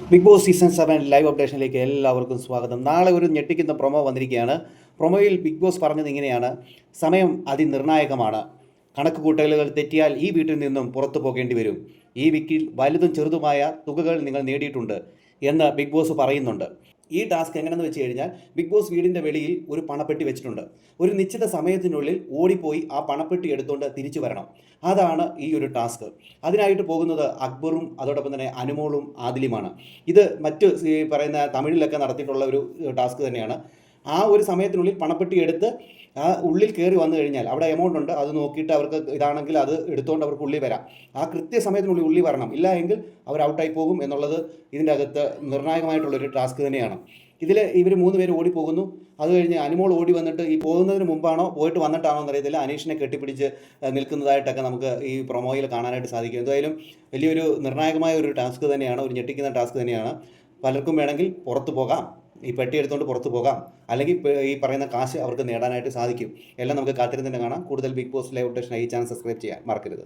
Big boss season 7 live അപ്ഡേഷനിലേക്ക് എല്ലാവർക്കും സ്വാഗതം. നാളെ ഒരു ഞെട്ടിക്കുന്ന പ്രൊമോ വന്നിരിക്കുകയാണ്. പ്രൊമോയിൽ ബിഗ് ബോസ് പറഞ്ഞത് ഇങ്ങനെയാണ്: സമയം അതിനിർണായകമാണ്. കണക്ക് കൂട്ടലുകൾ തെറ്റിയാൽ ഈ വീട്ടിൽ നിന്നും പുറത്തു പോകേണ്ടി വരും. ഈ വീക്കിൽ വലുതും ചെറുതുമായ തുകകൾ നിങ്ങൾ നേടിയിട്ടുണ്ട് എന്ന് ബിഗ് ബോസ് പറയുന്നുണ്ട്. ഈ ടാസ്ക് എങ്ങനെയെന്ന് വെച്ച് കഴിഞ്ഞാൽ, ബിഗ് ബോസ് വീടിൻ്റെ വെളിയിൽ ഒരു പണപ്പെട്ടി വെച്ചിട്ടുണ്ട്. ഒരു നിശ്ചിത സമയത്തിനുള്ളിൽ ഓടിപ്പോയി ആ പണപ്പെട്ടി എടുത്തുകൊണ്ട് തിരിച്ചു വരണം. അതാണ് ഈ ഒരു ടാസ്ക്. അതിനായിട്ട് പോകുന്നത് അക്ബറും അതോടൊപ്പം തന്നെ അനുമോളും ആദിലുമാണ്. ഇത് മറ്റ് ഈ പറയുന്ന തമിഴിലൊക്കെ നടത്തിയിട്ടുള്ള ഒരു ടാസ്ക് തന്നെയാണ്. ആ ഒരു സമയത്തിനുള്ളിൽ പണപ്പെട്ടി എടുത്ത് ആ ഉള്ളിൽ കയറി വന്നു കഴിഞ്ഞാൽ അവിടെ എമൗണ്ട് ഉണ്ട്, അത് നോക്കിയിട്ട് അവർക്ക് ഇതാണെങ്കിൽ അത് എടുത്തുകൊണ്ട് അവർക്ക് ഉള്ളിൽ വരാം. ആ കൃത്യസമയത്തിനുള്ളിൽ ഉള്ളിൽ വരണം. ഇല്ല എങ്കിൽ അവർ ഔട്ടായി പോകും എന്നുള്ളത് ഇതിൻ്റെ അകത്ത് നിർണായകമായിട്ടുള്ളൊരു ടാസ്ക് തന്നെയാണ്. ഇതിൽ ഇവർ 3 പേര് ഓടിപ്പോകുന്നു. അത് കഴിഞ്ഞ് അനുമോൾ ഓടി വന്നിട്ട് ഈ പോകുന്നതിന് മുമ്പാണോ പോയിട്ട് വന്നിട്ടാണോ എന്നറിയത്തില്ല, അനീഷിനെ കെട്ടിപ്പിടിച്ച് നിൽക്കുന്നതായിട്ടൊക്കെ നമുക്ക് ഈ പ്രൊമോയിൽ കാണാനായിട്ട് സാധിക്കും. എന്തായാലും വലിയൊരു നിർണായകമായ ഒരു ടാസ്ക് തന്നെയാണ്, ഒരു ഞെട്ടിക്കുന്ന ടാസ്ക് തന്നെയാണ്. പലർക്കും വേണമെങ്കിൽ പുറത്തു പോകാം, ഈ പെട്ടി എടുത്തുകൊണ്ട് പുറത്തു പോകാം, അല്ലെങ്കിൽ ഈ പറയുന്ന കാശ് അവർക്ക് നേടാനായിട്ട് സാധിക്കും. എല്ലാം നമുക്ക് കാത്തിരുന്ന് തന്നെ കാണാം. കൂടുതൽ ബിഗ് ബോസ് ലൈവ് അപ്ഡേഷൻ ഈ ചാനൽ സബ്സ്ക്രൈബ് ചെയ്യാൻ മറക്കരുത്.